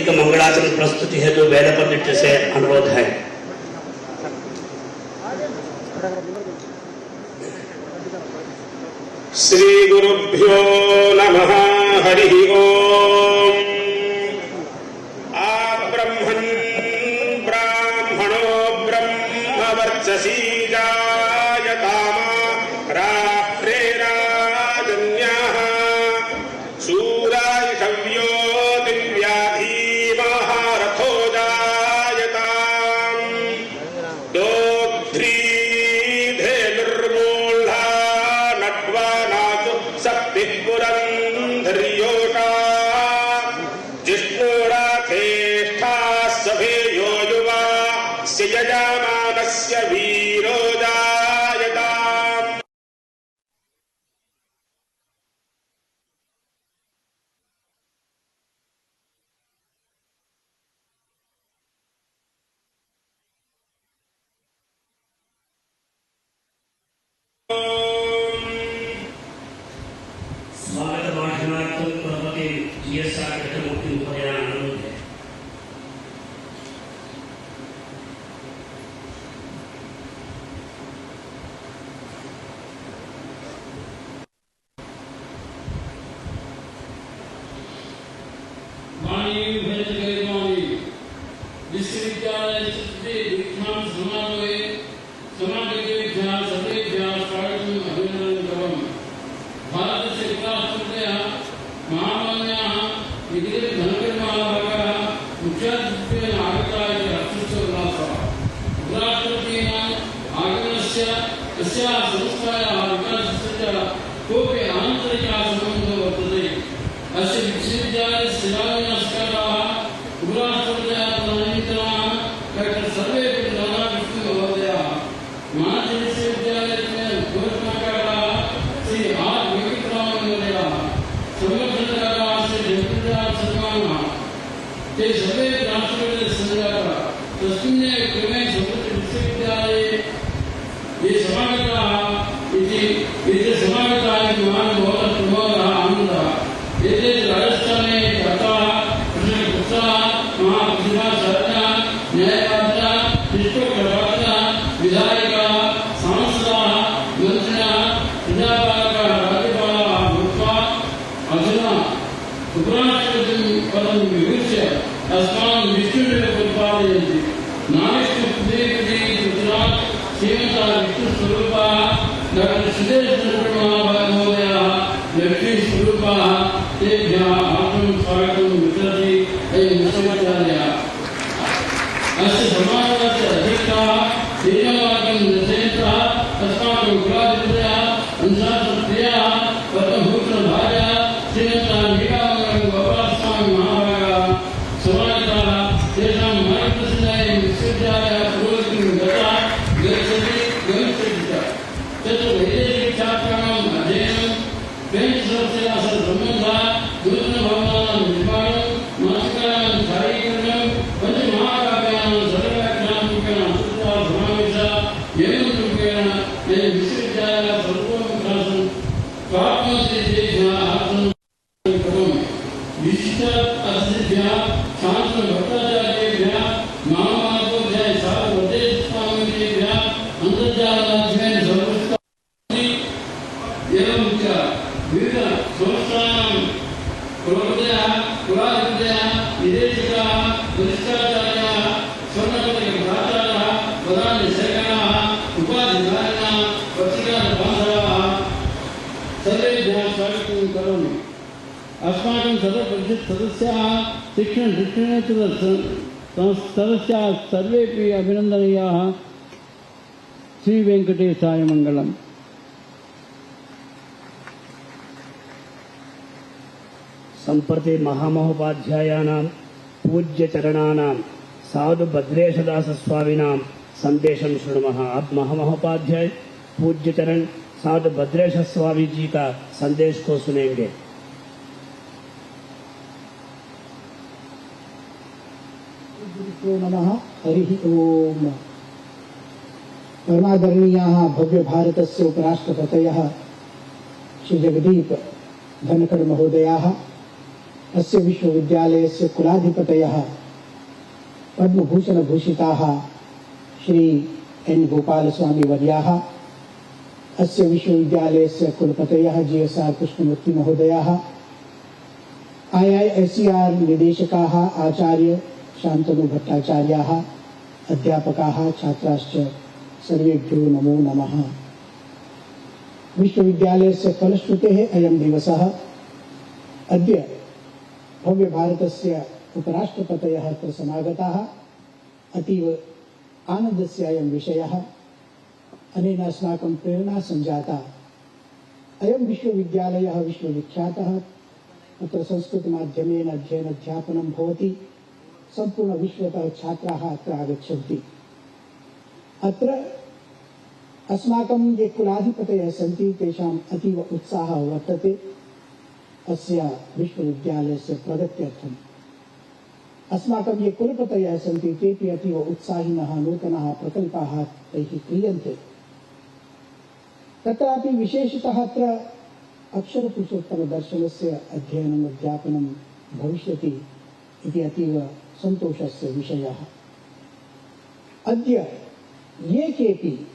वैदिक मंगलाचरण प्रस्तुति हेतु वेद पंडित से अनुरोध है। श्री गुरुभ्यो नमः। हरि ओम। आब्रह्मन् ब्राह्मणो ब्रह्मवर्चसी जायतामा रात्रेराजन्याः शूरायिषव्यो दिव्याधीमः रथो जायताम् दोग्ध्री धेनुर्मूढा नट्वानातु सप्तिपुरन्धर्योषा जिष्णुराथेष्ठा सभेयो युवा यजमानस्य वीरो जायताम्। स्वागत भाषणार्थं प्रभवते जीएसआर घटमुक्ति उपनयन अनुरोध है। विश्वविद्यालय दीक्षांत समारोहे समागतेभ्यः सर्वेभ्यः स्वागतं अभिनन्दनं। भारतस्य उपराष्ट्रपतयः महामान्याः धनकर्मभागः मुख्यातिथ्येन आगताः इति राष्ट्रोत्सवोल्लासः। उपराष्ट्रपतीनाम् आगमनस्य तस्याः संस्थायाः विकासस्य च कोऽपि आन्तरिकः सम्बन्धो वर्तते। अस्य विश्वविद्यालयस्य शिलान्यासकाराः उपराष्ट्रपतयः तदनन्तरं डॉक्टर सर्वेपल्ली राधाकृष्णन् महोदयः, महाराष्ट्र विश्वविद्यालयस्य घोषणाकाराः श्री आर वेंकटरामन् महोदयः, संवर्धनकाराः श्री जयप्रकाश शर्माणः, ते सर्वे राष्ट्रपतयः सञ्जाताः। तस्मिन्नेव क्रमे संस्कृत विश्वविद्यालये ये समागताः इति महान् प्रमोदः आनन्दः। एते राजस्थाने जाताः महाप्रतिभाशालिनः न्यायवादिनः शिष्टोपराधिनः विधायकाः सांसदाः मन्त्रिणः प्रजापालकाः राज्यपालाः भूत्वा अधुना उपराष्ट्रपतिं पदं विभूष्य अस्मान् विष्णुमेव प्रतिपादयन्ति। नाविष्णुपदे गुजरात् श्रीमन्तः विष्णुस्वरूपाः डॉक्टर सुदेश महोदयाः लक्ष्मीस्वरूपाः, तेभ्यः आत्मं स्वागतं वितरति अयं विश्वविद्यालयः। अस्य समारोहस्य अध्यक्षाः श्रीनिवासं निर्देशकः अस्माकं कुलाधिपतयः अनुशासनप्रियाः पद्मभूषणभाजः श्रीमन्तः मीरामणि गोपालस्वामी महाभागाः समागताः। तेषां मार्गदर्शनाय विश्वविद्यालयः पुरोगतिं गच्छति च। तत्र वैदेशिकछात्राणाम् अध्ययनं, बेङ्क्-संस्थया सह सम्बन्धः, नूतनभवनानां निर्माणं, मासिकानां छायाकरणं, पञ्चमहाकाव्यानां सरलव्याख्यानात्मकानां समावेशः, एवं रूपेण अयं विश्वविद्यालयः सर्वोपकाशं प्राप्नोति तेभ्यः आत्मं करोमि। विशिष्ट अतिथिभ्यः शान्तभट्टाचार्येभ्यः महामानवोऽध्याय साधुवदेशस्वामिभ्यः अन्तर्जालमाध्यमेन एवं च विविध संस्थानां कुलपतयः कुलाधिपतयः निदेशकाः वरिष्ठाचार्याः स्वर्णपदकप्राचार्याः पदाधिसेकराः उपाधिधारिणः पत्रिकाबान्धवाः सर्वेभ्यः स्वागतं करोमि। अस्माकं सदस्यपरिषत् सदस्याः शिक्षणेतर सदस्याः सर्वेपि अभिनन्दनीयाः। श्री वेंकटेशाय मङ्गलम्। संप्रति महामहोपाध्यायानां पूज्यचरणानां साधु भद्रेशदासस्वामिनां संदेशं शृणुमः। आप महामहोपाध्याय पूज्यचरण साधु भद्रेश स्वामी जी का संदेश को सुनेंगे। नमः। हरि ओम। परमादरणीयाः भव्य भारतस्य उपराष्ट्रपतयः श्री जगदीप धनकड़ महोदयाः, अस्य विश्वविद्यालयस्य कुलाधिपतयः पद्मभूषणभूषिताः श्री एन् गोपालस्वामी वर्याः, अस्य विश्वविद्यालयस्य कुलपतयः GSR कृष्णमूर्ति महोदयाः, IISER निदेशकाः आचार्य शान्तनु भट्टाचार्याः, अध्यापकाः, छात्राश्च सर्वेभ्यो नमो नमः। विश्वविद्यालयस्य फलश्रुतेः अयं दिवसः अद्य भव्य भारतस्य उपराष्ट्रपतयः अत्र समागताः। अतीव आनन्दस्य अयं विषयः। अनेन अस्माकं प्रेरणा सञ्जाता। अयं विश्वविद्यालयः विश्वविख्यातः। अत्र संस्कृतमाध्यमेन अध्ययनाध्यापनं भवति। सम्पूर्णविश्वतः छात्राः अत्र आगच्छन्ति। अत्र अस्माकं ये कुलाधिपतयः सन्ति तेषाम् अतीव उत्साहः वर्तते अस्य विश्वविद्यालयस्य प्रगत्यर्थम्। अस्माकं ये कुलपतयः सन्ति तेपि अतीव उत्साहिनः, नूतनाः प्रकल्पाः तैः क्रियन्ते। तत्रापि विशेषतः अत्र अक्षरपुरुषोत्तमदर्शनस्य अध्ययनम् अध्यापनं भविष्यति इति अतीव सन्तोषस्य विषयः। अद्य ये केऽपि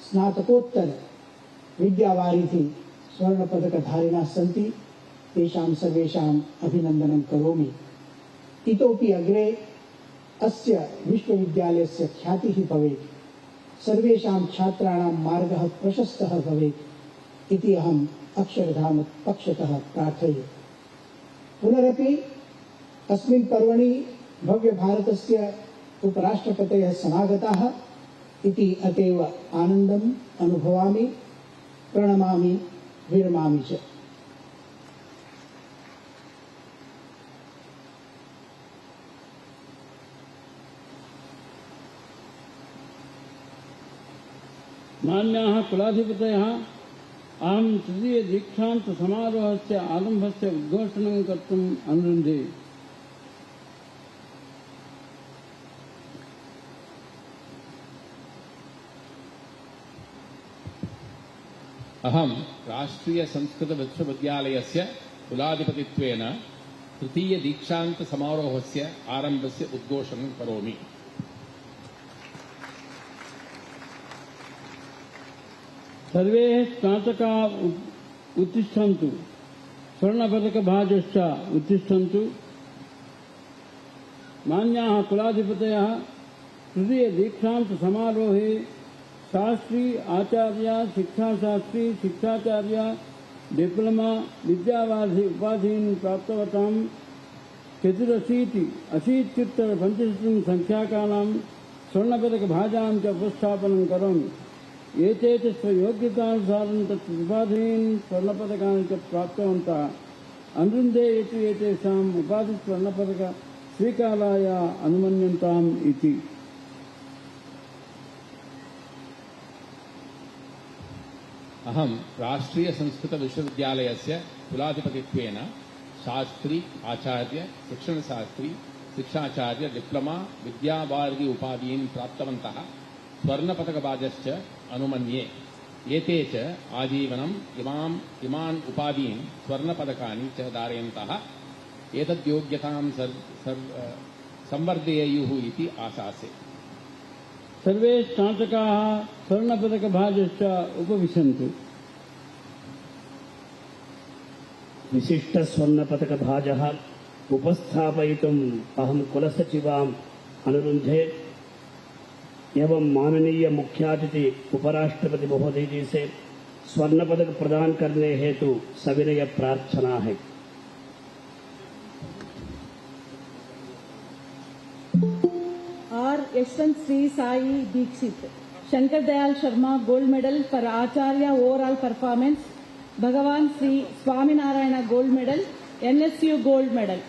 स्नातकोत्तर विद्यावारिधि स्वर्णपदकधारिणः सन्ति तेषां सर्वेषाम् अभिनन्दनं करोमि। इतोपि अग्रे अस्य विश्वविद्यालयस्य ख्यातिः भवेत्, सर्वेषां छात्राणां मार्गः प्रशस्तः भवेत् इति अहम् अक्षरधाम पक्षतः प्रार्थये। पुनरपि अस्मिन् पर्वणि भव्य भारतस्य उपराष्ट्रपतयः समागताः इति अतीव आनन्दम् अनुभवामि, प्रणमामि, विरमामि च। मान्याः कुलाधिपतयः, अहं तृतीय दीक्षान्त समारोहस्य आरम्भस्य उद्घोषणं कर्तुम् अनुरुन्धे। अहं राष्ट्रीय संस्कृत विश्वविद्यालयस्य कुलाधिपतित्वेन तृतीय दीक्षान्त समारोहस्य आरम्भस्य उद्घोषणं करोमि। सर्वे स्नातकाः उत्तिष्ठन्तु, स्वर्णपदकभाजश्च उत्तिष्ठन्तु। मान्याः कुलाधिपतयः, तृतीय दीक्षान्त समारोहे शास्त्री, आचार्य, शिक्षाशास्त्री, शिक्षाचार्य, डिप्लोमा विद्यावारिधि उपाधीन् प्राप्तवतां 84,80,पंचशतं संख्याकानां स्वर्णपदकभाजां च उपस्थापनं करोमि। एते च स्वयोग्यतानुसारं तत् उपाधीन् स्वर्णपदकानि च प्राप्तवन्तः। अनुरुन्धे इति एतेषाम् उपाधिस्वर्णपदक स्वीकाराय अनुमन्यन्ताम् इति। अहं राष्ट्रीय संस्कृत विश्वविद्यालयस्य कुलाधिपतित्वेन शास्त्री, आचार्य, शिक्षणशास्त्री, शिक्षाचार्य, डिप्लोमा विद्यावारिधि उपाधीन् प्राप्तवन्तः स्वर्णपदकभाजश्च अनुमन्ये। एते च आजीवनम् इमान् उपाधीन् स्वर्णपदकानि च धारयन्तः एतद्योग्यतां संवर्धयेयुः इति आशासे। सर्वे स्नातकाः स्वर्णपदकभाजश्च उपविशन्तु। विशिष्टस्वर्णपदकभाजः उपस्थापयितुम् अहं कुलसचिवाम् अनुरुन्धे एवं माननीय मुख्यातिथि उपराष्ट्रपति महोदय जी से स्वर्ण पदक प्रदान करने हेतु सविनय प्रार्थना है। R Yashwant Shri Sai Dikshit, Shankar Dayal Sharma gold medal for Acharya overall performance, Bhagwan Shri Swaminarayan gold medal, NSU gold medal.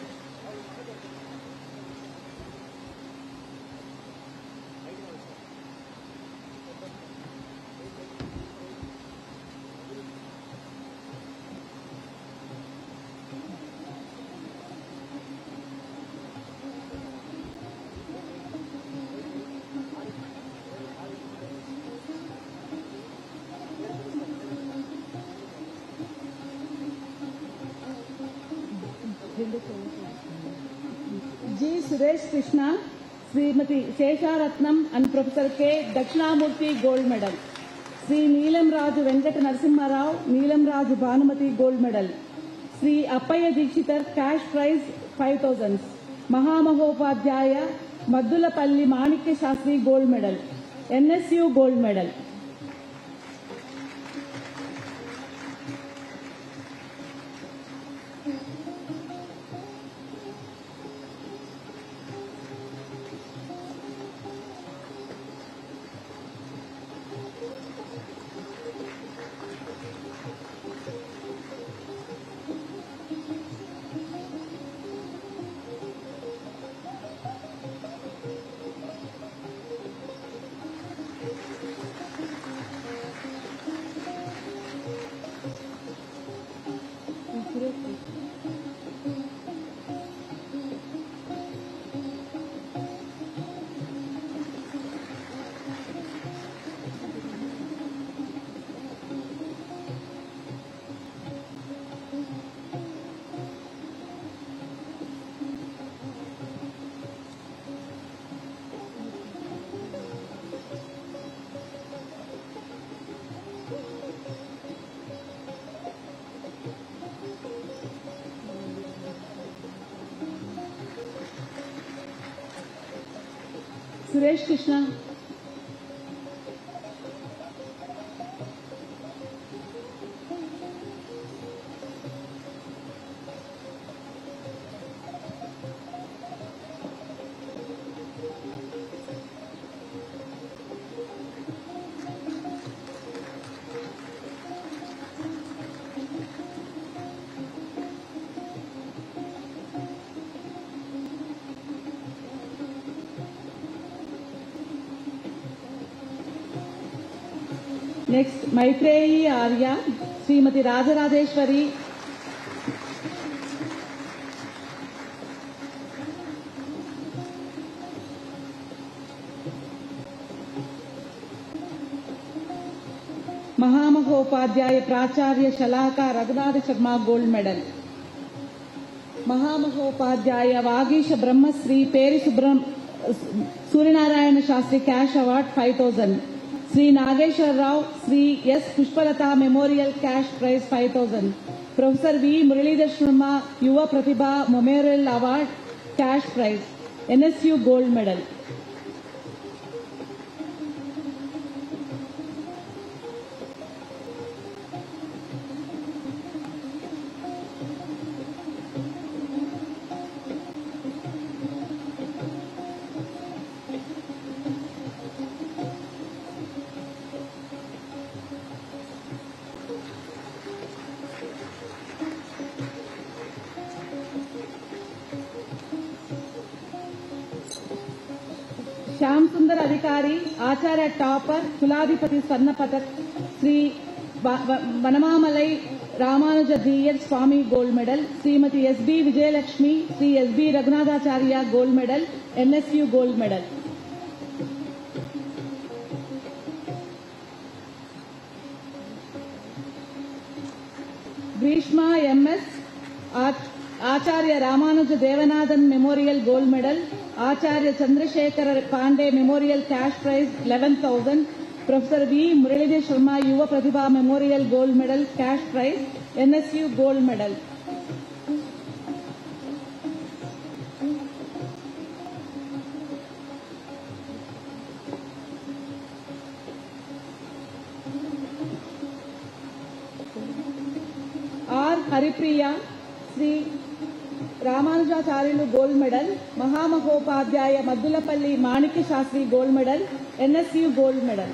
G. Suresh Krishna, Srimati Shesharatnam and Professor K. Dakshinamurthy Gold Medal. Sri Neelam Raju Venkata Narasimha Rao, Neelam Raju Bhanumati Gold Medal. Sri Appaya Dikshitar Cash Prize 5,000. Mahamahopadhyaya Maddulapalli Manikya Shastri Gold Medal. NSU Gold Medal. Suresh Krishna. Next, Maitreyi Arya, Srimati Rajarajeshwari. Mahamahopadhyaya Pracharya Shalaka Raghunath Sharma Gold Medal. Mahamahopadhyaya Vagisha Brahmasri Peri Suryanarayana Shastri Cash Award 5,000. Sri Nageshwar Rao, Sri S. Pushpalata Memorial Cash Prize 5,000. Professor V. Muralidhar Sharma Yuva Pratibha Memorial Award Cash Prize. NSU Gold Medal. Shyam Sundar Adhikari Acharya topper कुलाधिपति स्वर्ण पदक Shri Vanamamalai Ramanuja DL Swami gold medal Shrimati SB Vijayalakshmi Shri SB Raghunathacharya gold medal NSU gold medal Grishma MS Acharya Ramanuja Devanathan memorial gold medal Acharya Chandrashekhar Pandey memorial cash prize 11,000 professor V Muralidhar Sharma Yuva Pratibha memorial gold medal cash prize NSU gold medal R Haripriya Shri Ramanujacharyulu gold medal Mahamahopadhyaya Maddulapalli Manikya Shastri gold medal NSU gold medal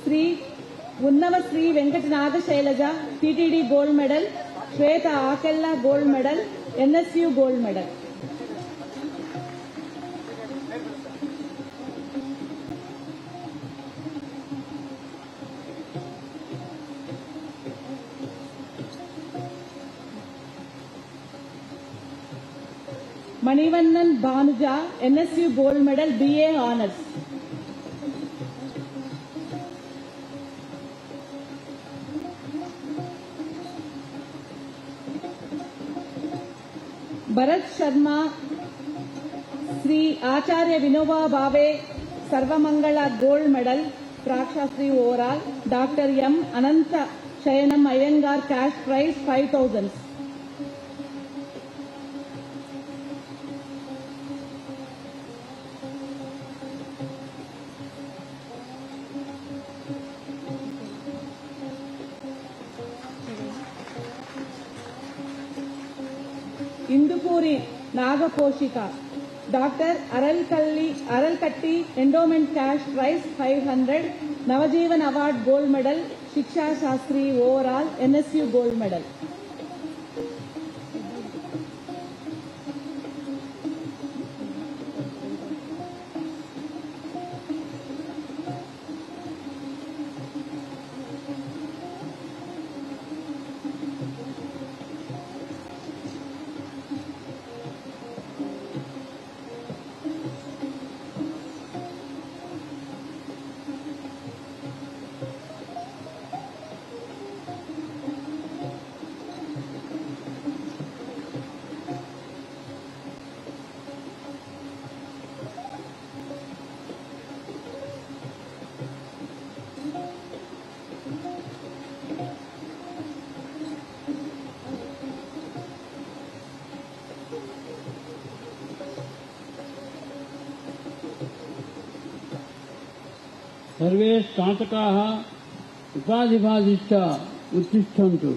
Shri Unnava Shri Venkata Nagashailaja TTD gold medal Shweta Akella gold medal NSU gold medal Manivannan Bhanuja, NSU Gold Medal, BA Honours. Bharat Sharma, Sri Acharya Vinoba Bhave, Sarvamangala Gold Medal, Prakshastri overall. Dr. M. Ananta Shayanam Iyengar, cash prize 5,000. Indupuri Nagaposhika, Dr. Aralkatti Endowment Cash Prize 500, Navajeevan Award Gold Medal, Shiksha Shastri overall, NSU Gold Medal. सर्वे स्नातकाः उपाधिभाजिश्च उत्तिष्ठन्तु।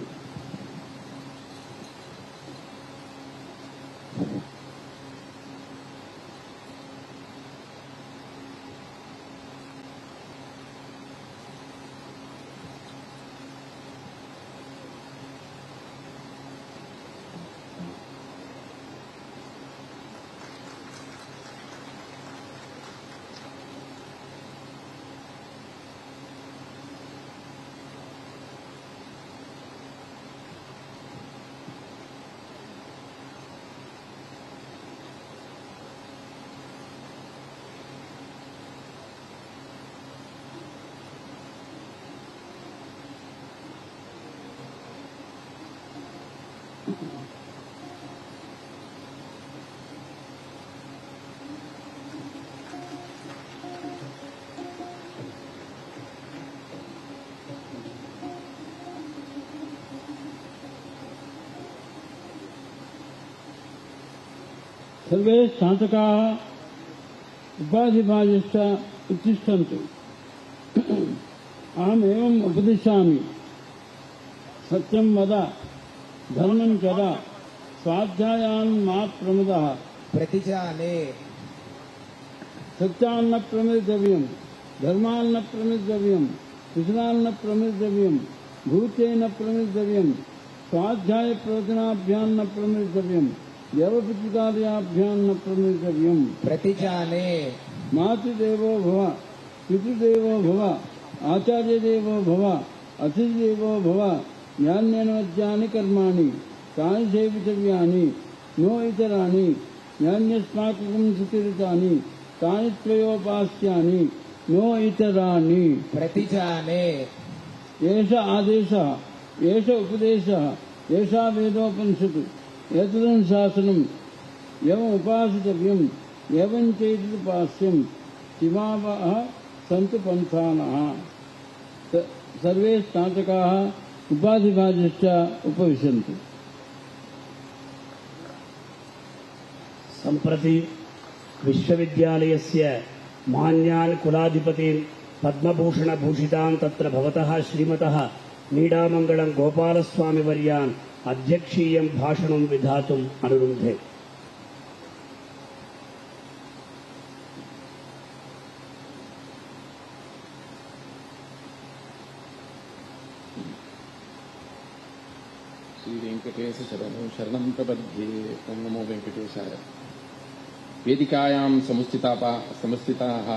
सर्वे स्नातकाः उपाधिभाजिश्च उत्तिष्ठन्तु। अहमेवम् उपदिशामि, सत्यं वद, धर्मं चर, स्वाध्यायान् मा प्रमुदः। प्रतिजाने सत्यान्न प्रमितव्यम्, धर्मान्न प्रमितव्यम्, कुशलान्न प्रमितव्यम्, भूतेन प्रमितव्यम्, स्वाध्याय प्रवचनाभ्यान्न प्रमितव्यम्, व्यवपितृकार्याभ्यान्न प्रमितव्यम्। प्रतिजाने मातृदेवो भव, पितृदेवो भव, आचार्यदेवो भव, अतिथिदेवो भव, न्यान्यनवद्यानि कर्माणि तानि सेवितव्यानि, नो इतराणि, न्यान्यस्माकं सुचरितानि तानि त्रयोपास्यानि, नो इतराणि। प्रतिजाने एष आदेशः, एष उपदेशः, एषा वेदोपनिषत्, एतदनुशासनं यमुपासितव्यम्, एवं चैतदुपास्यम्, इमावः सन्तु पन्थानः। सर्वे स्नातकाः उपाधिभाजिश्च उपविशन्तु। सम्प्रति विश्वविद्यालयस्य मान्यान् कुलाधिपतीन् पद्मभूषणभूषितान् तत्र भवतः श्रीमतः नीडामङ्गलं गोपालस्वामिवर्यान् अध्यक्षीयं भाषणं विधातुम् अनुरुन्धे। श्री वेंकटेश शरणं प्रपद्ये। ओम नमो वेंकटेशाय। वेदिकायां समुस्थिताः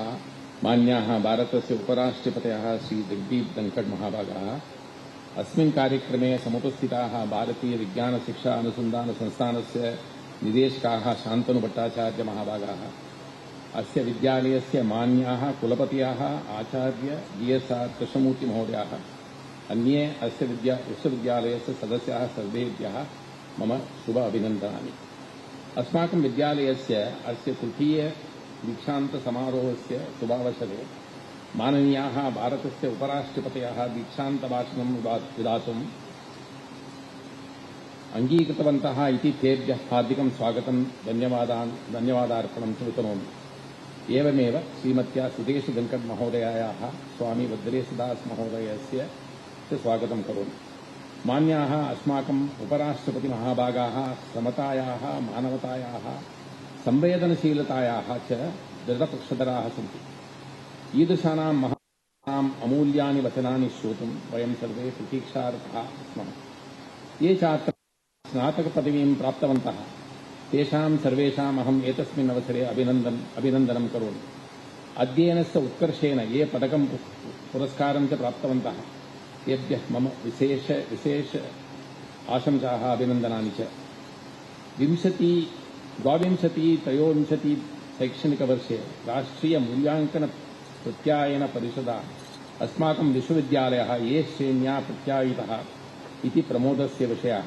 मान्याः भारतस्य उपराष्ट्रपतयः श्री जगदीप धनखड़ महाभागाः, अस्मिन् कार्यक्रमे समुपस्थिताः भारतीय विज्ञान शिक्षा अनुसंधान संस्थानस्य निदेशकाः शान्तनु भट्टाचार्य महाभागाः, अस्य विद्यालयस्य मान्याः कुलपतयः आचार्य GSR कृष्णमूर्तिमहोदयाः, अन्ये अस्य विश्वविद्यालयस्य सदस्याः सर्वेभ्यः मम शुभ अभिनन्दनानि। अस्माकं विद्यालयस्य अस्य तृतीय दीक्षान्तसमारोहस्य शुभावसरे माननीयाः भारतस्य उपराष्ट्रपतयः दीक्षान्तभाषणं विधातुम् अङ्गीकृतवन्तः इति तेभ्यः हार्दिकं स्वागतं धन्यवादार्पणं च वितनोमि। एवमेव श्रीमत्या सुदेश वेङ्कट महोदयायाः स्वामी वद्रेशदास महोदयस्य च स्वागतं करोमि। मान्याः अस्माकम् उपराष्ट्रपतिमहाभागाः समतायाः, मानवतायाः, संवेदनशीलतायाः च दृढपक्षधराः सन्ति। ईदृशानां महानाम् अमूल्यानि वचनानि श्रोतुं वयं सर्वे प्रतीक्षारताः स्मः। ये छात्राः स्नातकपदवीं प्राप्तवन्तः तेषां सर्वेषाम् अहम् एतस्मिन् अवसरे अभिनन्दनं करोमि। अध्ययनस्य उत्कर्षेण ये पदकं पुरस्कारं च प्राप्तवन्तः तेभ्यः मम विशेष आशंसाः अभिनन्दनानि च। 2022-23 शैक्षणिकवर्षे राष्ट्रीय मूल्याङ्कन प्रत्यायन परिषदा अस्माकं विश्वविद्यालयः ये श्रेण्या प्रत्यायितः इति प्रमोदस्य विषयः।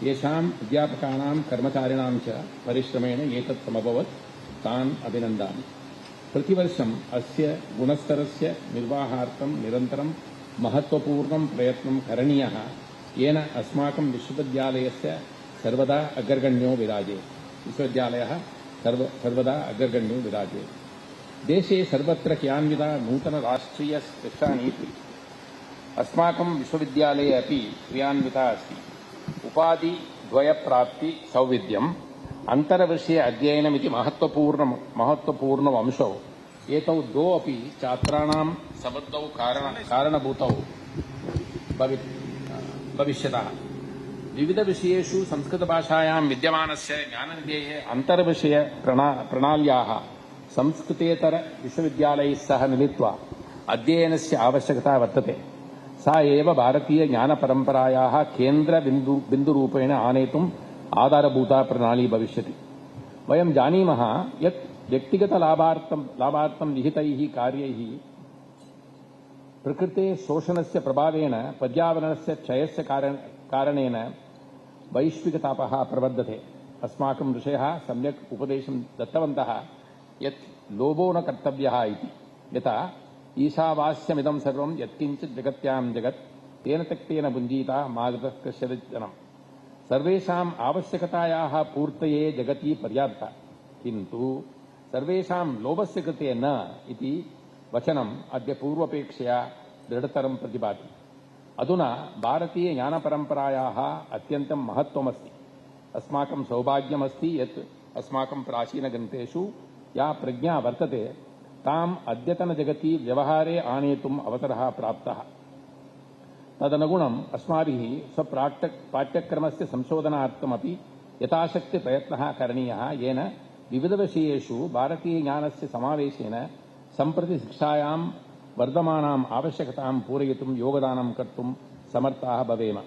येषाम् अध्यापकानां कर्मचारिणां च परिश्रमेण एतत् समभवत्, तान् अभिनन्दामि। प्रतिवर्षम् अस्य गुणस्तरस्य निर्वाहार्थं निरन्तरं महत्त्वपूर्णं प्रयत्नं करणीयः, येन अस्माकं विश्वविद्यालयस्य सर्वदा अग्रगण्यो विराजेत्। देशे सर्वत्र क्रियान्विता नूतनराष्ट्रियशिक्षानीतिः अस्माकं विश्वविद्यालये अपि क्रियान्विता अस्ति। उपाधिद्वयप्राप्ति सौविध्यम् अन्तर्विषय अध्ययनमिति महत्त्वपूर्णम् अंशौ एतौ द्वौ अपि छात्राणां समृद्धौ कारणभूतौ भविष्यतः। विविधविषयेषु संस्कृतभाषायां विद्यमानस्य ज्ञाननिधेः अन्तर्विषय प्रणाल्याः संस्कृतेतर विश्वविद्यालयैः सह मिलित्वा अध्ययनस्य आवश्यकता वर्तते। सा एव भारतीयज्ञानपरम्परायाः केन्द्रबिन्दुरूपेण आनेतुम् आधारभूता प्रणाली भविष्यति। वयं जानीमः यत् व्यक्तिगतलाभार्थं विहितैः कार्यैः प्रकृतेः शोषणस्य प्रभावेन पर्यावरणस्य क्षयस्य कारणेन वैश्विकतापः प्रवर्धते। अस्माकं ऋषयः सम्यक् उपदेशं दत्तवन्तः यत् लोभो न कर्तव्यः इति। यथा ईशावास्यमिदं सर्वं यत्किञ्चित् जगत्यां जगत् तेन त्यक्तेन भुञ्जीता मागतः कश्चित् जनम्। सर्वेषाम् आवश्यकतायाः पूर्तये जगति पर्याप्ता, किन्तु सर्वेषां लोभस्य कृते न इति वचनम् अद्य पूर्वपेक्षया दृढतरं प्रतिभाति। अधुना भारतीयज्ञानपरम्परायाः अत्यन्तं महत्त्वमस्ति। अस्माकं सौभाग्यमस्ति यत् अस्माकं प्राचीनग्रन्थेषु या प्रज्ञा वर्तते ताम् अद्यतनजगति व्यवहारे आनेतुम् अवसरः प्राप्तः। तदनुगुणम् अस्माभिः स्वपाठ्यक्रमस्य संशोधनार्थमपि यथाशक्ति प्रयत्नः करणीयः, येन विविधविषयेषु भारतीयज्ञानस्य समावेशेन सम्प्रति शिक्षायां वर्धमानाम् आवश्यकतां पूरयितुं योगदानं कर्तुं समर्थाः भवेम।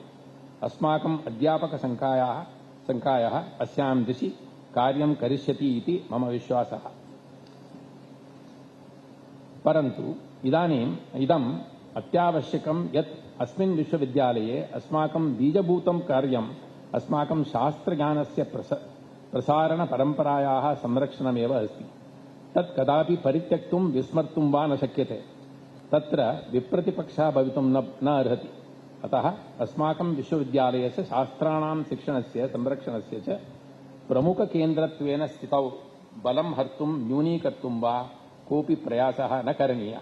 अस्माकम् अध्यापकसङ्कायः अस्यां दिशि कार्यं करिष्यति इति मम विश्वासः। परन्तु इदम् अत्यावश्यकं यत् अस्मिन् विश्वविद्यालये अस्माकं बीजभूतं कार्यम् अस्माकं शास्त्रज्ञानस्य प्रसारणपरम्परायाः संरक्षणमेव अस्ति। तत् कदापि परित्यक्तुं विस्मर्तुं वा न शक्यते। तत्र विप्रतिपक्षः भवितुं न अर्हति। अतः अस्माकं विश्वविद्यालयस्य शास्त्राणां शिक्षणस्य संरक्षणस्य च प्रमुखकेन्द्रत्वेन स्थितौ बलं हर्तुं न्यूनीकर्तुं वा कोऽपि प्रयासः न करणीयः।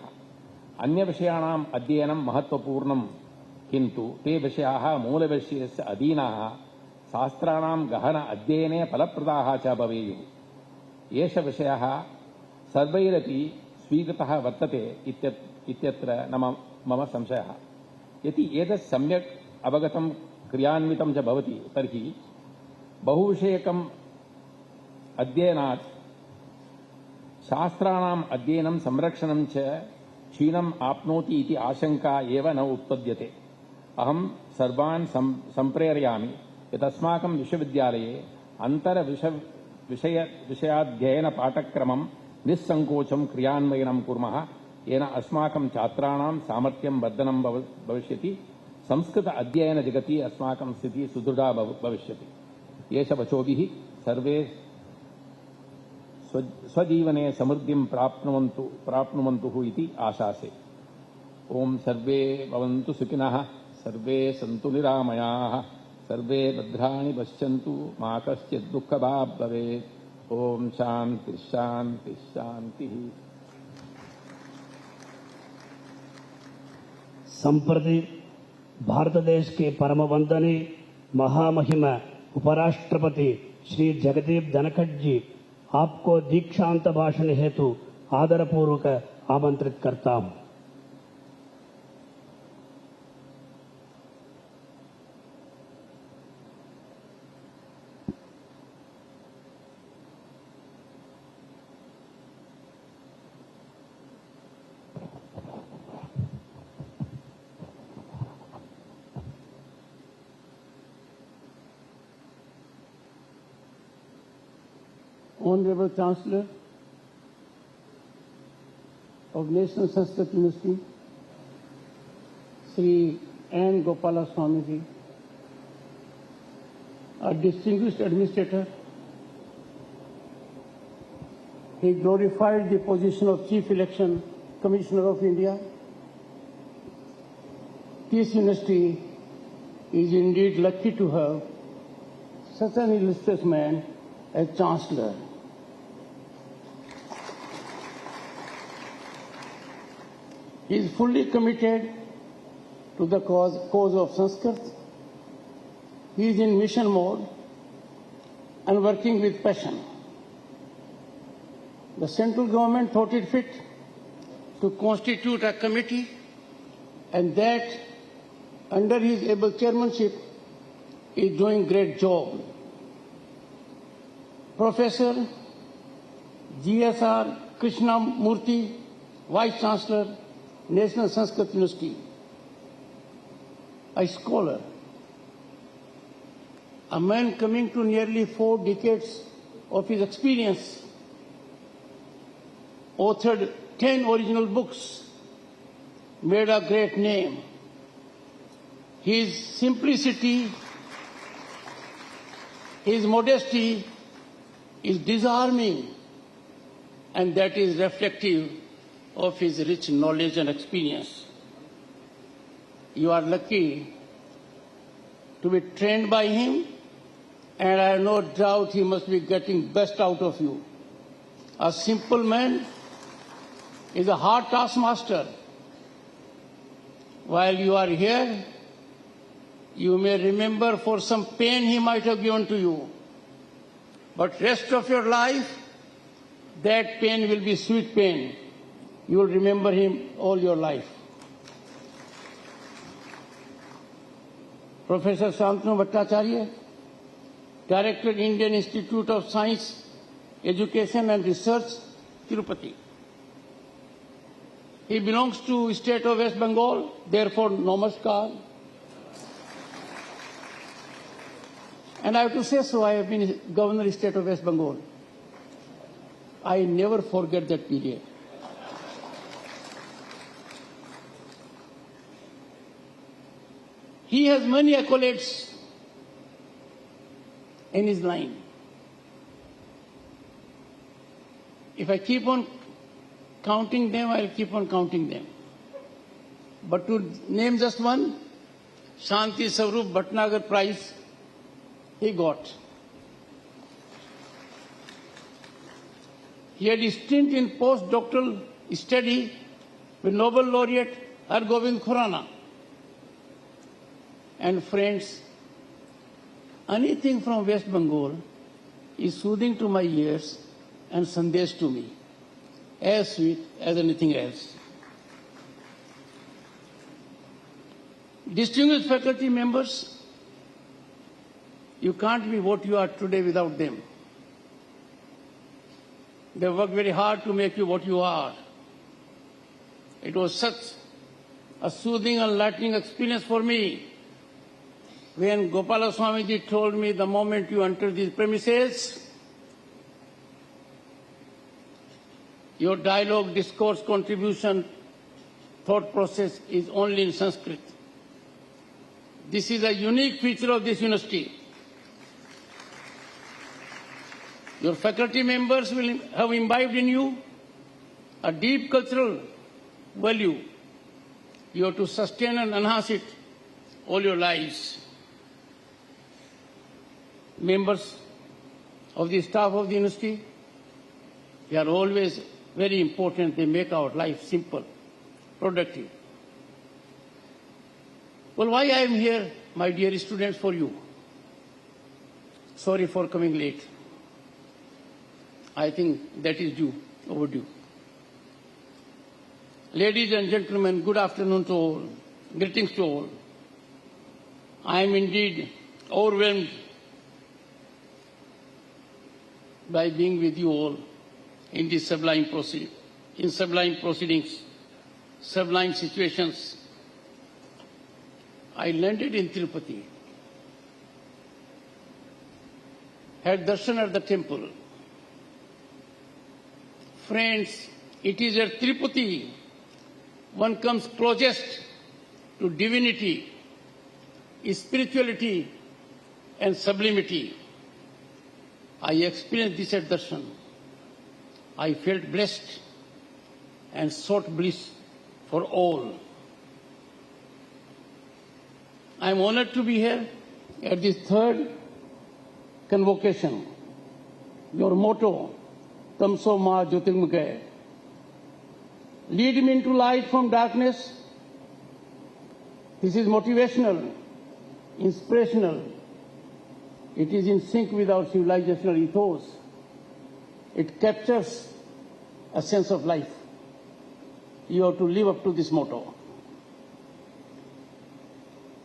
अन्यविषयाणाम् अध्ययनं महत्त्वपूर्णं, किन्तु ते विषयाः मूलविषयस्य अधीनाः शास्त्राणां गहन अध्ययने फलप्रदाः च भवेयुः। एष विषयः सर्वैरपि स्वीकृतः वर्तते इत्यत्र मम संशयः। यदि एतत् सम्यक् अवगतं क्रियान्वितं च भवति तर्हि बहुविषयकम् अध्ययनात् शास्त्राणाम् अध्ययनं संरक्षणं च क्षीणम् आप्नोति इति आशंका एव न उत्पद्यते। अहं सर्वान् सम्प्रेरयामि यत् अस्माकं विश्वविद्यालये अंतर विषयाध्ययन पाठक्रमं निस्संकोचं क्रियान्वयनं कुर्मः येन अस्माकं छात्राणां सामर्थ्यं वर्धनं भविष्यति संस्कृत अध्ययन जगति अस्माकं स्थितिः सुदृढा भविष्यति एष वचोभिः सर्वे स्वजीवने समृद्धिं प्राप्नुवन्तु इति आशासे। ओम सर्वे भवन्तु सुखिनः सर्वे सन्तु निरामयाः सर्वे भद्राणि पश्यन्तु मा कश्चित् दुःखभाग् भवेत्। ओम शांति शांति शांति। संप्रति भारत देश के परम वंदनीय महामहिम उपराष्ट्रपति श्री जगदीप धनखड़ जी आपको दीक्षांत भाषण हेतु आदरपूर्वक आमंत्रित करता हूं। Honorable Chancellor of National Sanskrit University, Sri N. Gopala Swamiji, a distinguished administrator, he glorified the position of Chief Election Commissioner of India. This university is indeed lucky to have such an illustrious man as Chancellor. He is fully committed to the cause of Sanskrit. He is in mission mode and working with passion. The central government thought it fit to constitute a committee, and that under his able chairmanship is doing great job. Professor GSR Krishnamurthy, Vice Chancellor, National Sanskrit University, a scholar, a man coming to nearly 4 decades of his experience, authored 10 original books, made a great name. His simplicity, his modesty is disarming, and that is reflective of his rich knowledge and experience. You are lucky to be trained by him, and I have no doubt he must be getting best out of you. A simple man is a hard taskmaster. While you are here, you may remember for some pain he might have given to you, but rest of your life, that pain will be sweet pain. You will remember him all your life. Professor Shantanu Bhattacharya, Director, Indian Institute of Science, Education and Research, Tirupati. He belongs to state of West Bengal, therefore namaskar. And I have to say so, I have been Governor of State of West Bengal. I never forget that period. He has many accolades in his line. If I keep on counting them, I'll keep on counting them. But to name just one, Shanti Swarup Bhatnagar Prize, he got. He had a stint in postdoctoral study with Nobel laureate Hargobind Khurana. And friends, anything from West Bengal is soothing to my ears and sandesh to me, as sweet as anything else. Distinguished faculty members, you can't be what you are today without them. They worked very hard to make you what you are. It was such a soothing and enlightening experience for me When Gopala Swamiji told me the moment you enter these premises, your dialogue, discourse, contribution, thought process is only in Sanskrit. This is a unique feature of this university. Your faculty members will have imbibed in you a deep cultural value. You have to sustain and enhance it all your lives. Members of the staff of the university, they are always very important. They make our life simple, productive. Well, why I am here, my dear students, for you? Sorry for coming late. I think that is due, overdue. Ladies and gentlemen, good afternoon to all. Greetings to all. I am indeed overwhelmed by being with you all in this sublime proceedings, sublime situations. I landed in Tirupati, had darshan at the temple. Friends, it is at Tirupati one comes closest to divinity, spirituality and sublimity. I experienced this at darshan. I felt blessed and sought bliss for all. I am honored to be here at this third convocation. Your motto, Tamso Ma Jyotirmukhay. Lead me into light from darkness. This is motivational, inspirational. It is in sync with our civilizational ethos. It captures a sense of life. You have to live up to this motto.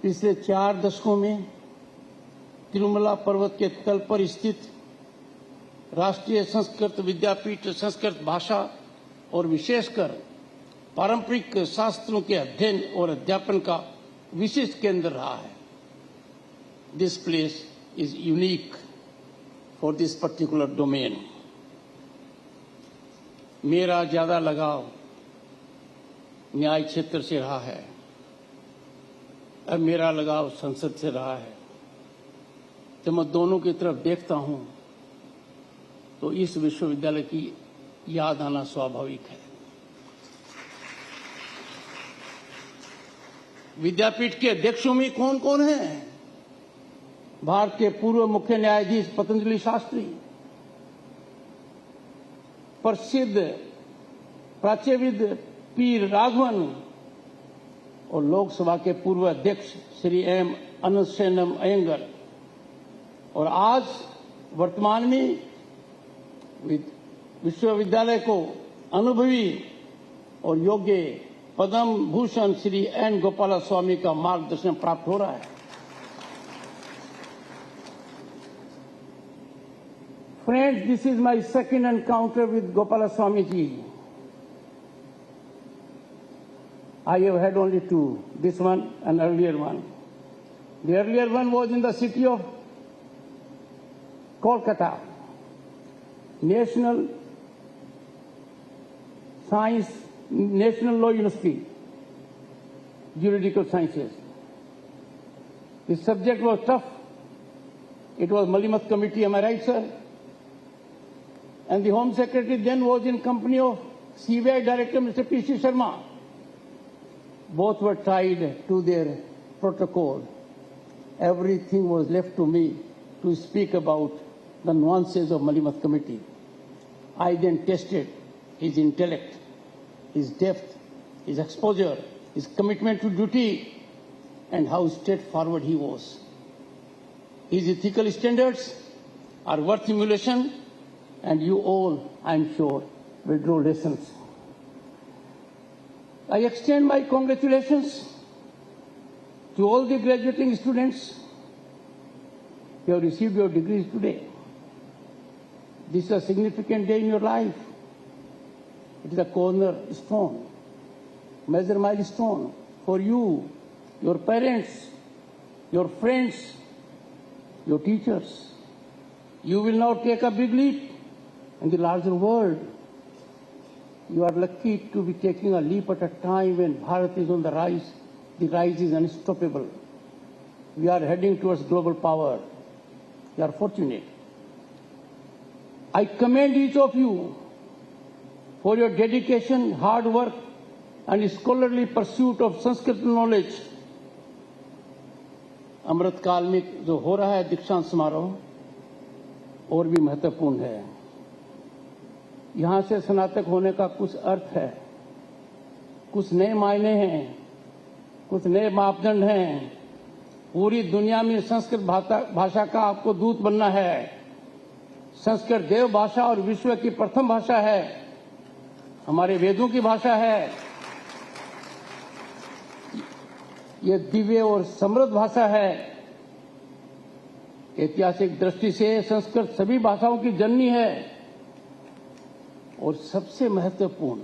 पिछले 4 दशकों में तिरुमला पर्वत के तल पर स्थित राष्ट्रीय संस्कृत विद्यापीठ संस्कृत भाषा और विशेषकर पारंपरिक शास्त्रों के अध्ययन और अध्यापन का विशिष्ट केंद्र रहा है. This place is unique for this particular domain. मेरा ज्यादा लगाव न्याय क्षेत्र से रहा है. अब मेरा लगाव संसद से रहा है. जब मैं दोनों की तरफ देखता हूं तो इस विश्वविद्यालय की याद आना स्वाभाविक है. विद्यापीठ के अध्यक्षों में कौन कौन है? भारत के पूर्व मुख्य न्यायाधीश पतंजलि शास्त्री, प्रसिद्ध प्राच्यविद पी राघवन और लोकसभा के पूर्व अध्यक्ष श्री एम अनंतशयनम अयंगर, और आज वर्तमान में विश्वविद्यालय को अनुभवी और योग्य पद्म भूषण श्री एन गोपाला स्वामी का मार्गदर्शन प्राप्त हो रहा है. Friends, this is my second encounter with Gopala Swamiji. I have had only 2, this one and earlier one. The earlier one was in the city of Kolkata, National Law University, Juridical Sciences. The subject was tough. It was Malimat Committee, am I right, sir? And the Home Secretary then was in company of CBI Director Mr. P.C. Sharma. Both were tied to their protocol. Everything was left to me to speak about the nuances of Malimat Committee. I then tested his intellect, his depth, his exposure, his commitment to duty, and how straightforward he was. His ethical standards are worth emulation, and you all, I am sure, will draw lessons. I extend my congratulations to all the graduating students. You have received your degrees today. This is a significant day in your life. It is a cornerstone, major milestone for you, your parents, your friends, your teachers. You will now take a big leap in the larger world. You are lucky to be taking a leap at a time when Bharat is on the rise. The rise is unstoppable. We are heading towards global power. You are fortunate. I commend each of you for your dedication, hard work, and scholarly pursuit of Sanskrit knowledge. अमृत काल में जो हो रहा है दीक्षांत समारोह और भी महत्वपूर्ण है। यहाँ से स्नातक होने का कुछ अर्थ है, कुछ नए मायने हैं, कुछ नए मापदंड हैं। पूरी दुनिया में संस्कृत भाषा का आपको दूत बनना है। संस्कृत देव भाषा और विश्व की प्रथम भाषा है, हमारे वेदों की भाषा है। ये दिव्य और समृद्ध भाषा है। ऐतिहासिक दृष्टि से संस्कृत सभी भाषाओं की जननी है और सबसे महत्वपूर्ण,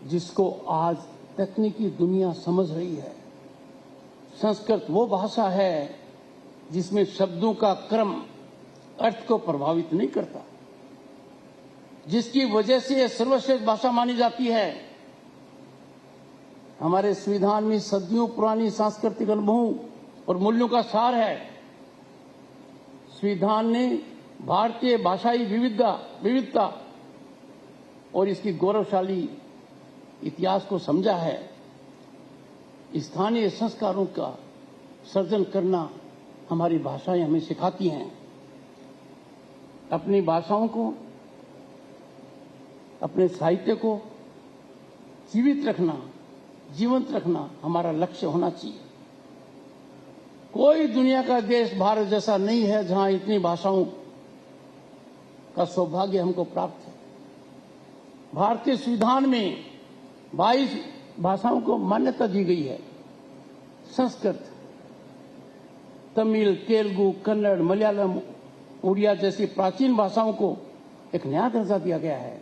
जिसको आज तकनीकी दुनिया समझ रही है। संस्कृत वो भाषा है जिसमें शब्दों का क्रम अर्थ को प्रभावित नहीं करता, जिसकी वजह से यह सर्वश्रेष्ठ भाषा मानी जाती है। हमारे संविधान में सदियों पुरानी सांस्कृतिक अनुभवों और मूल्यों का सार है। संविधान ने भारतीय भाषाई विविधता और इसकी गौरवशाली इतिहास को समझा है। स्थानीय संस्कारों का सर्जन करना हमारी भाषाएं हमें सिखाती हैं। अपनी भाषाओं को, अपने साहित्य को जीवंत रखना हमारा लक्ष्य होना चाहिए। कोई दुनिया का देश भारत जैसा नहीं है जहां इतनी भाषाओं का सौभाग्य हमको प्राप्त है। भारतीय संविधान में 22 भाषाओं को मान्यता दी गई है। संस्कृत, तमिल, तेलुगु, कन्नड़, मलयालम, उड़िया जैसी प्राचीन भाषाओं को एक नया दर्जा दिया गया है।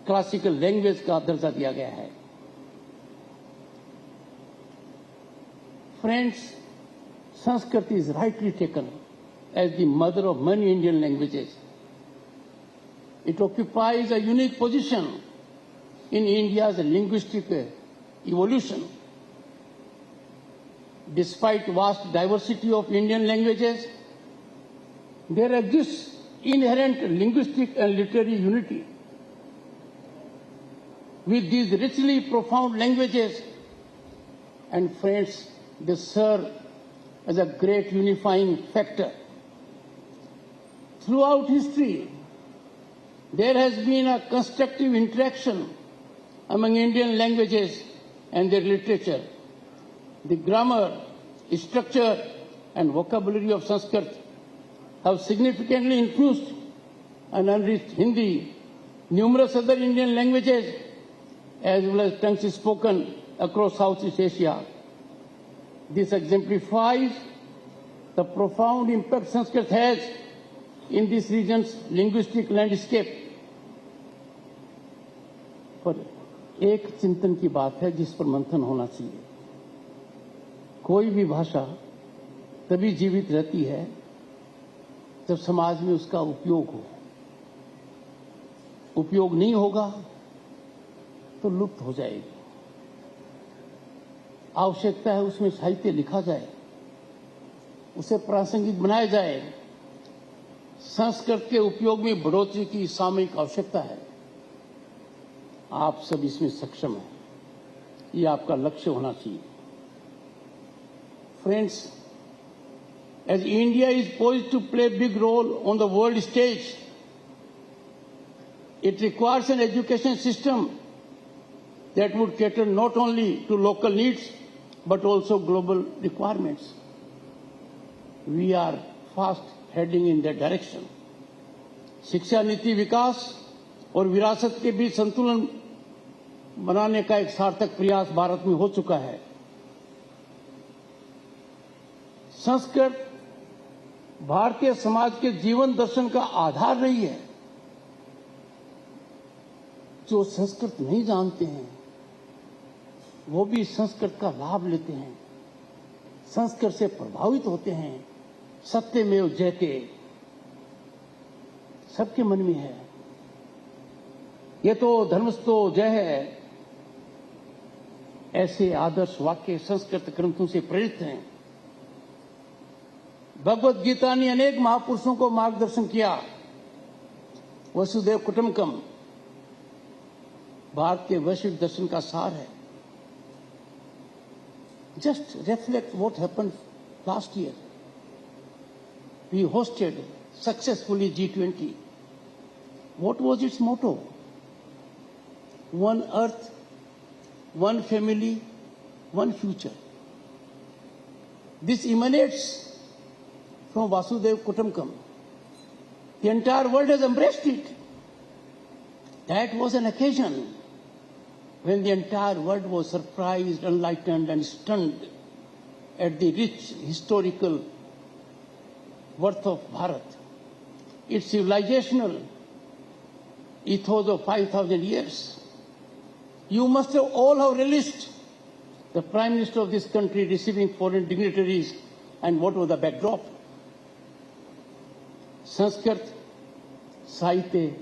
क्लासिकल लैंग्वेज का दर्जा दिया गया है। Friends, Sanskrit is rightly taken as the mother of many Indian languages. It occupies a unique position in India's linguistic evolution. Despite vast diversity of Indian languages, there exists inherent linguistic and literary unity. With these richly profound languages, and friends, they serve as a great unifying factor. Throughout history, there has been a constructive interaction among Indian languages and their literature. The grammar, structure, and vocabulary of Sanskrit have significantly influenced and enriched Hindi, numerous other Indian languages, as well as tongues spoken across Southeast Asia. This exemplifies the profound impact Sanskrit has in this region's linguistic landscape. पर एक चिंतन की बात है जिस पर मंथन होना चाहिए। कोई भी भाषा तभी जीवित रहती है जब समाज में उसका उपयोग हो। उपयोग नहीं होगा तो लुप्त हो जाएगी। आवश्यकता है उसमें साहित्य लिखा जाए, उसे प्रासंगिक बनाया जाए। संस्कृत के उपयोग में बढ़ोतरी की सामयिक आवश्यकता है। आप सब इसमें सक्षम हैं, ये आपका लक्ष्य होना चाहिए। Friends, as India is poised to play a big role on the world stage, it requires an education system that would cater not only to local needs but also global requirements. We are fast heading in that direction. शिक्षा नीति विकास और विरासत के बीच संतुलन बनाने का एक सार्थक प्रयास भारत में हो चुका है। संस्कृत भारतीय समाज के जीवन दर्शन का आधार रही है। जो संस्कृत नहीं जानते हैं वो भी संस्कृत का लाभ लेते हैं। संस्कृत से प्रभावित होते हैं। सत्यमेव जयते सबके मन में है। ये तो धर्मस्थो जय है, ऐसे आदर्श वाक्य संस्कृत ग्रंथों से प्रेरित हैं। भगवत गीता ने अनेक महापुरुषों को मार्गदर्शन किया। वसुदेव कुटुंबकम भारत के वैश्विक दर्शन का सार है। Just reflect what happened last year. We hosted successfully G20. What was its motto? One earth, one family, one future. This emanates from Vasudev Kutumbakam. The entire world has embraced it. That was an occasion when the entire world was surprised, enlightened, and stunned at the rich historical worth of Bharat. Its civilizational ethos of 5,000 years. You must have all have relished the Prime Minister of this country receiving foreign dignitaries, and what was the backdrop? Sanskrit साहित्य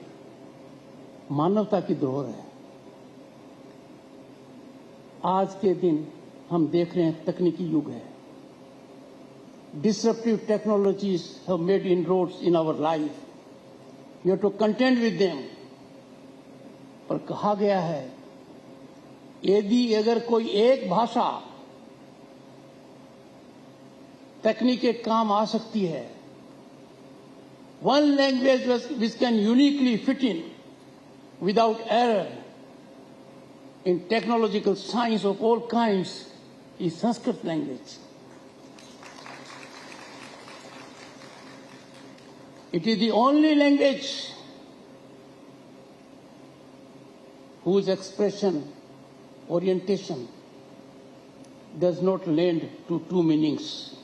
मानवता की धरोहर है। आज के दिन हम देख रहे हैं तकनीकी युग है। Disruptive technologies have made inroads in our life. We have to contend with them. और कहा गया है, यदि अगर कोई एक भाषा तकनीक के काम आ सकती है, one language which can uniquely fit in without error in technological science of all kinds is Sanskrit language. It is the only language whose expression, orientation does not lend to two meanings,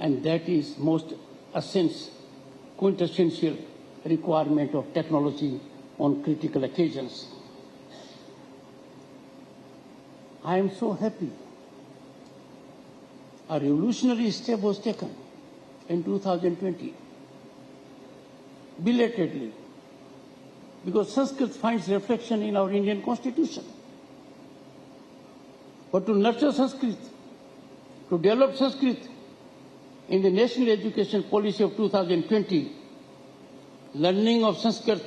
and that is most quintessential requirement of technology on critical occasions. I am so happy a revolutionary step was taken in 2020, belatedly, because Sanskrit finds reflection in our Indian Constitution. But to nurture Sanskrit, to develop Sanskrit in the National Education Policy of 2020, learning of Sanskrit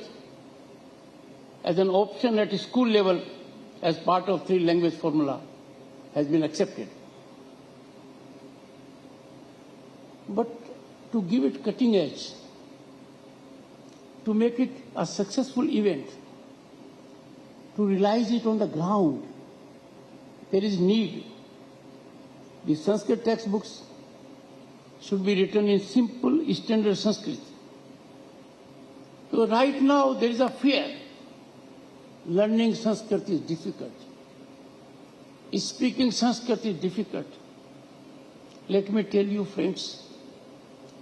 as an option at school level as part of three-language formula has been accepted. But to give it cutting edge, to make it a successful event, to realize it on the ground, there is need. The Sanskrit textbooks should be written in simple standard Sanskrit. So right now there is a fear. Learning Sanskrit is difficult. Speaking Sanskrit is difficult. Let me tell you, friends,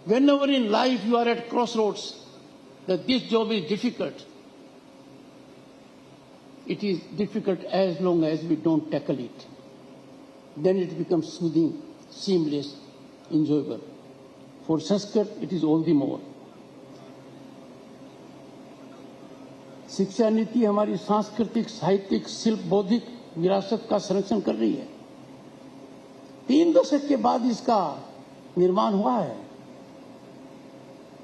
whenever in life you are at crossroads that this job is difficult, it is difficult as long as we don't tackle it. Then it becomes soothing, seamless, enjoyable. For Sanskrit, it is all the more. शिक्षा नीति हमारी सांस्कृतिक, साहित्यिक, शिल्प, बौद्धिक विरासत का संरक्षण कर रही है। 3 दशक के बाद इसका निर्माण हुआ है।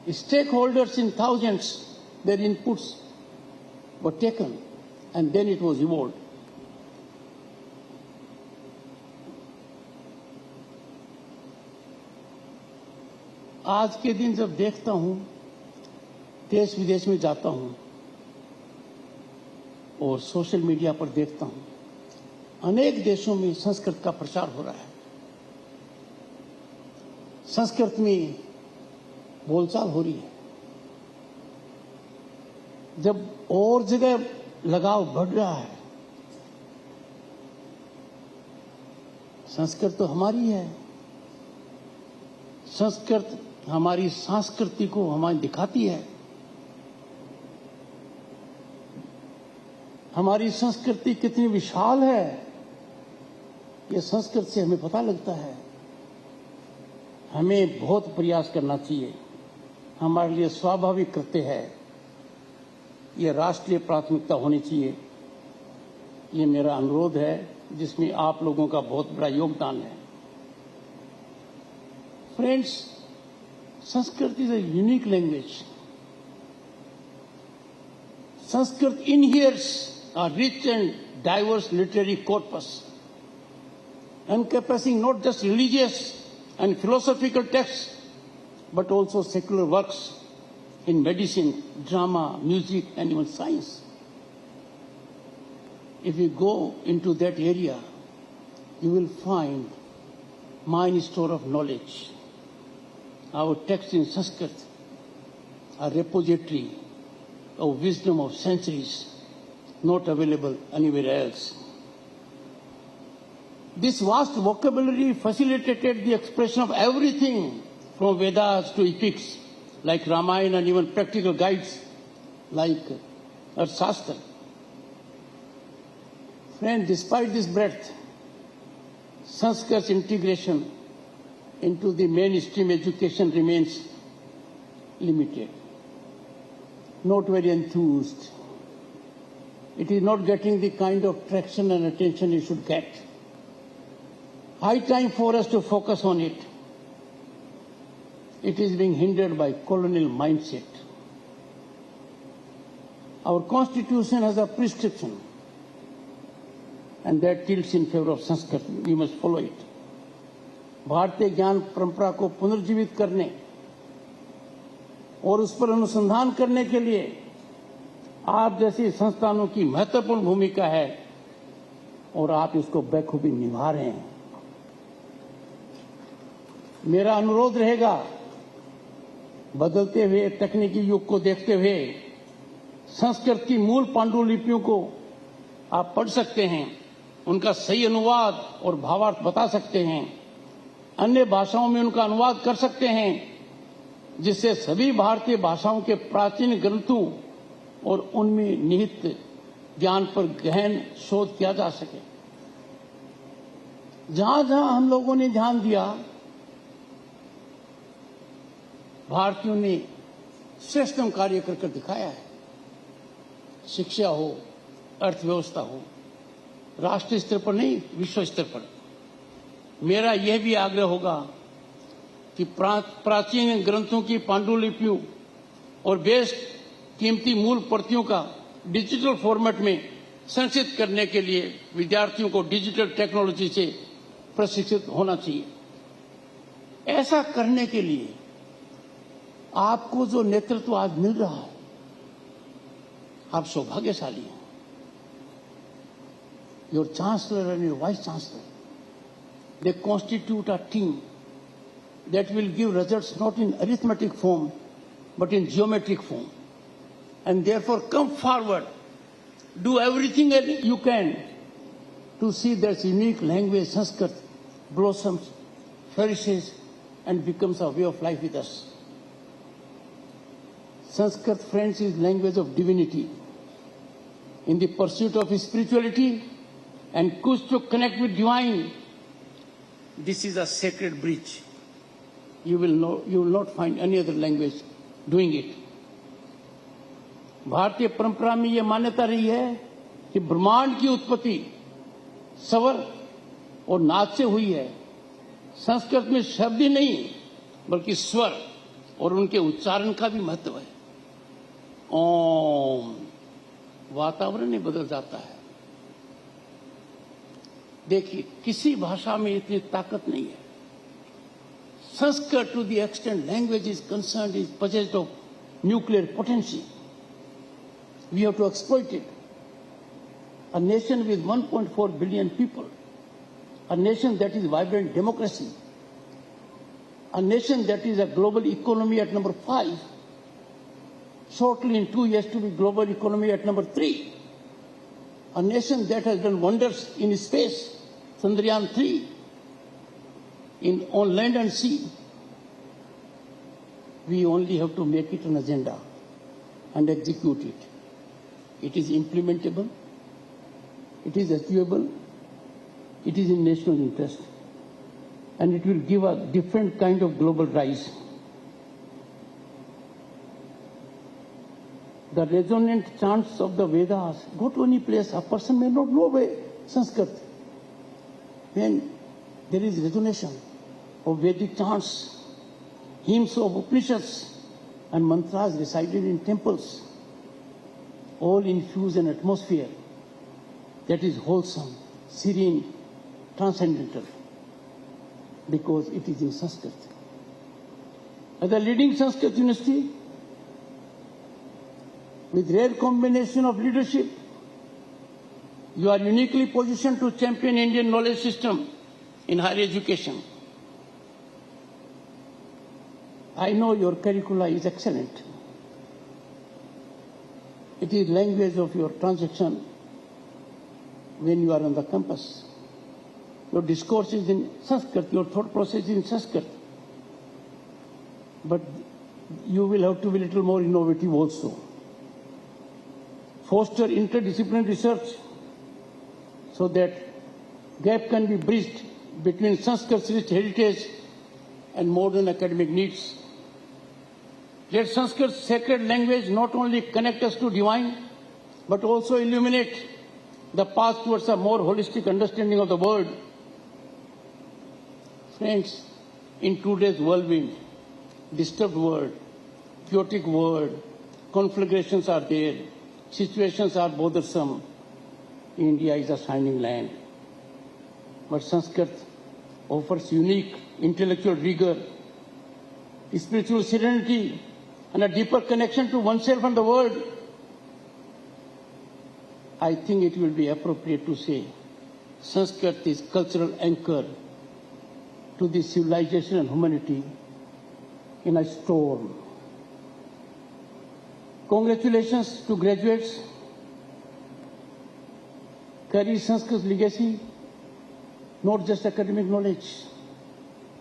Stakeholders in thousands, their inputs were taken, and then it was evolved. आज के दिन जब देखता हूं, देश विदेश में जाता हूं और सोशल मीडिया पर देखता हूं, अनेक देशों में संस्कृत का प्रचार हो रहा है। संस्कृत में बोलचाल हो रही है। जब और जगह लगाव बढ़ रहा है, संस्कृत तो हमारी है। संस्कृत हमारी संस्कृति को हमें दिखाती है। हमारी संस्कृति कितनी विशाल है, ये संस्कृत से हमें पता लगता है। हमें बहुत प्रयास करना चाहिए, हमारे लिए स्वाभाविक कृत्य है, ये राष्ट्रीय प्राथमिकता होनी चाहिए। ये मेरा अनुरोध है जिसमें आप लोगों का बहुत बड़ा योगदान है। Friends, Sanskrit is a unique language. Sanskrit inheres a rich and diverse literary corpus, encompassing not just religious and philosophical texts, but also secular works in medicine, drama, music, and even science. If you go into that area, you will find mine store of knowledge. Our texts in Sanskrit are repository of wisdom of centuries, not available anywhere else. This vast vocabulary facilitated the expression of everything from Vedas to epics like Ramayana and even practical guides like Arthashastra. Friend, despite this breadth, Sanskrit's integration into the mainstream education remains limited. Not very enthused. It is not getting the kind of traction and attention it should get. High time for us to focus on it. It is being hindered by colonial mindset. Our constitution has a prescription, and that tilts in favor of Sanskrit. We must follow it. भारतीय ज्ञान परंपरा को पुनर्जीवित करने और उस पर अनुसंधान करने के लिए आप जैसी संस्थानों की महत्वपूर्ण भूमिका है और आप इसको बखूबी निभा रहे हैं। मेरा अनुरोध रहेगा, बदलते हुए तकनीकी युग को देखते हुए संस्कृत की मूल पांडुलिपियों को आप पढ़ सकते हैं, उनका सही अनुवाद और भावार्थ बता सकते हैं, अन्य भाषाओं में उनका अनुवाद कर सकते हैं, जिससे सभी भारतीय भाषाओं के प्राचीन ग्रंथों और उनमें निहित ज्ञान पर गहन शोध किया जा सके। जहां जहां हम लोगों ने ध्यान दिया, भारतीयों ने श्रेष्ठतम कार्य करके दिखाया है। शिक्षा हो, अर्थव्यवस्था हो, राष्ट्रीय स्तर पर नहीं, विश्व स्तर पर। मेरा यह भी आग्रह होगा कि प्राचीन ग्रंथों की पांडुलिपियों और बेस्ट कीमती मूल प्रतियों का डिजिटल फॉर्मेट में संचित करने के लिए विद्यार्थियों को डिजिटल टेक्नोलॉजी से प्रशिक्षित होना चाहिए। ऐसा करने के लिए आपको जो नेतृत्व आज मिल रहा है, आप सौभाग्यशाली हैं। Your chancellor and your vice chancellor, they constitute a team that will give results not in arithmetic form but in geometric form, and therefore come forward, do everything you can to see that unique language Sanskrit blossoms, flourishes and becomes a way of life with us. Sanskrit, friends, is language of divinity. In the pursuit of spirituality and push to connect with divine, this is a sacred bridge. You will not find any other language doing it. भारतीय परंपरा में यह मान्यता रही है कि ब्रह्मांड की उत्पत्ति स्वर और नाद से हुई है। संस्कृत में शब्द ही नहीं बल्कि स्वर और उनके उच्चारण का भी महत्व है। ओम, वातावरण ही बदल जाता है। देखिए, किसी भाषा में इतनी ताकत नहीं है। Sanskrit, to the extent language is concerned, is possessed of nuclear potency. We have to exploit it. A nation with 1.4 billion people, a nation that is vibrant democracy, a nation that is a global economy at number 5, shortly in 2 years to be global economy at number 3, a nation that has done wonders in space, Chandrayaan 3, on land and sea. We only have to make it an agenda and execute it. It is implementable, it is achievable, it is in national interest, and it will give a different kind of global rise. The resonant chants of the Vedas go to any place. A person may not know Sanskrit. When there is resonation of Vedic chants, hymns of Upanishads, and mantras recited in temples, all infuse an atmosphere that is wholesome, serene, transcendental, because it is in Sanskrit. As a leading Sanskrit university, with rare combination of leadership, you are uniquely positioned to champion Indian knowledge system in higher education. I know your curricula is excellent. It is language of your transaction when you are on the campus. Your discourse is in Sanskrit, your thought process is in Sanskrit. But you will have to be a little more innovative also. Foster interdisciplinary research so that gap can be bridged between Sanskrit's rich heritage and modern academic needs. Let Sanskrit's sacred language not only connect us to divine, but also illuminate the path towards a more holistic understanding of the world. Friends, in today's whirlwind, disturbed world, chaotic world, conflagrations are there, situations are bothersome. India is a shining land. But Sanskrit offers unique intellectual rigor, spiritual serenity, and a deeper connection to oneself and the world. I think it will be appropriate to say Sanskrit is cultural anchor to the civilization and humanity in a storm. Congratulations to graduates. Carry Sanskrit's legacy, not just academic knowledge,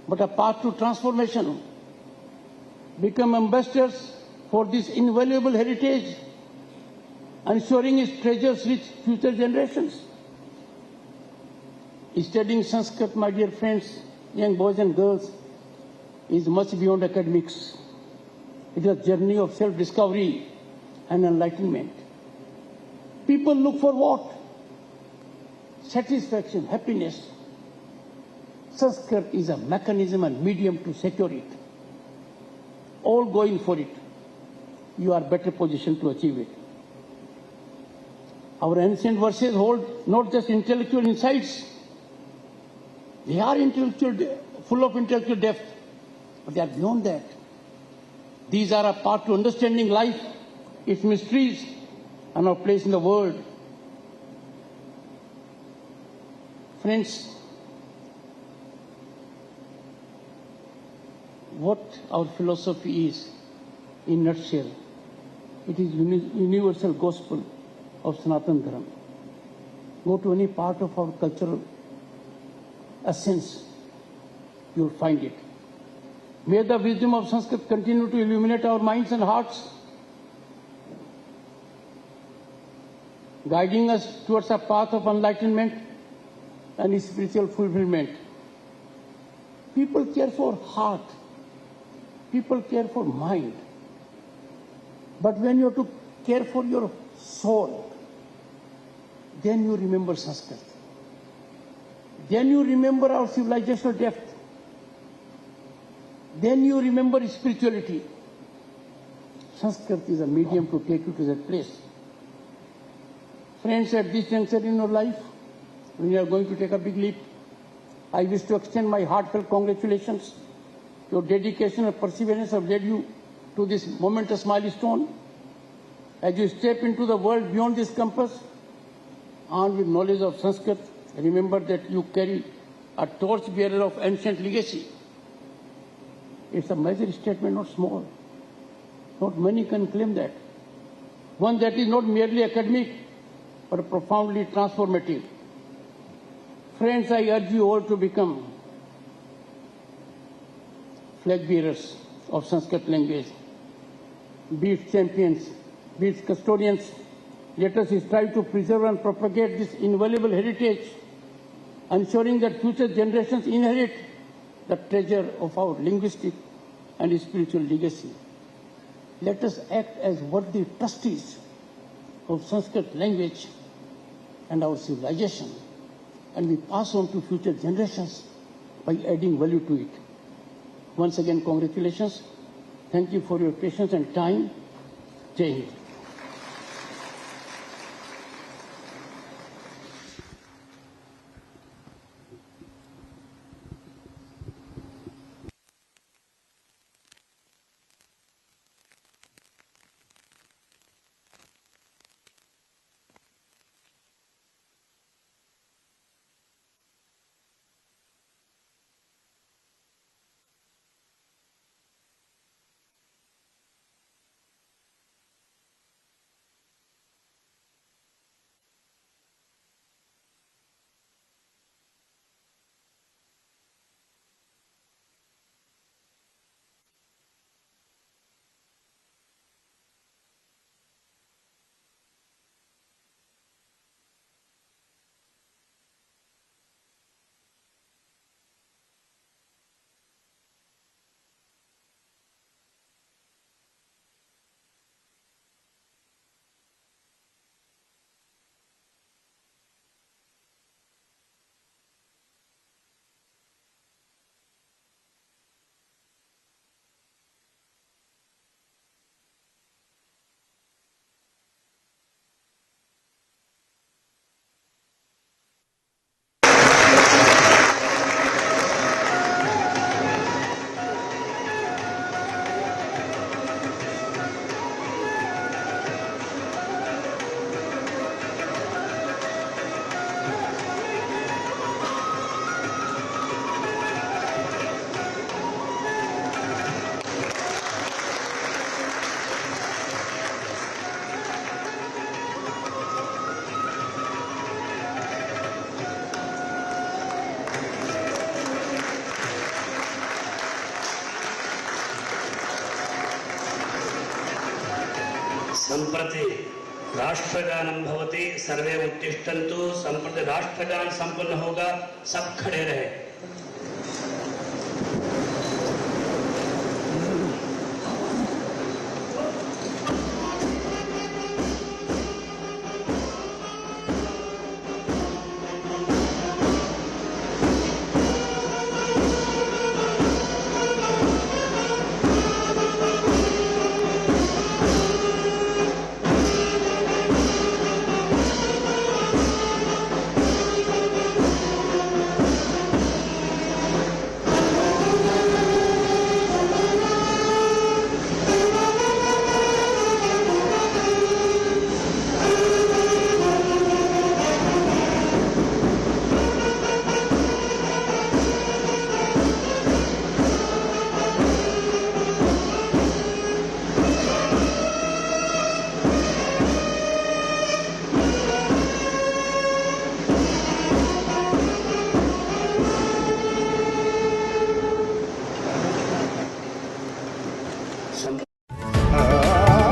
but a path to transformation. Become ambassadors for this invaluable heritage, ensuring its treasures reach future generations. Studying Sanskrit, my dear friends, young boys and girls, is much beyond academics. It is a journey of self-discovery and enlightenment. People look for what? Satisfaction, happiness. Sanskrit is a mechanism and medium to secure it. All going for it. You are better positioned to achieve it. Our ancient verses hold not just intellectual insights, they are full of intellectual depth, but they are beyond that. These are a path to understanding life, its mysteries, and our place in the world. Friends, what our philosophy is, in a nutshell, it is universal gospel of Sanatana Dharma. Go to any part of our cultural essence, you will find it. May the wisdom of Sanskrit continue to illuminate our minds and hearts, guiding us towards a path of enlightenment and spiritual fulfillment. People care for heart. People care for mind. But when you have to care for your soul, then you remember Sanskrit. Then you remember our civilizational depth. Then you remember spirituality. Sanskrit is a medium to take you to that place. Friends, at this juncture in your life, when you are going to take a big leap, I wish to extend my heartfelt congratulations. Your dedication and perseverance have led you to this momentous milestone. As you step into the world beyond this campus, armed with knowledge of Sanskrit, remember that you carry a torch-bearer of ancient legacy. It's a major statement, not small. Not many can claim that. One that is not merely academic, but profoundly transformative. Friends, I urge you all to become flag bearers of Sanskrit language. Be its champions, be its custodians. Let us strive to preserve and propagate this invaluable heritage ensuring that future generations inherit the treasure of our linguistic and spiritual legacy. Let us act as worthy trustees of Sanskrit language and our civilization, and we pass on to future generations by adding value to it. Once again, congratulations. Thank you for your patience and time. Jai Hind. संप्रति राष्ट्रगानम भवति, सर्वे उत्तिष्ठन्तु। संप्रति राष्ट्रगान संपन्न होगा, सब खड़े रहे।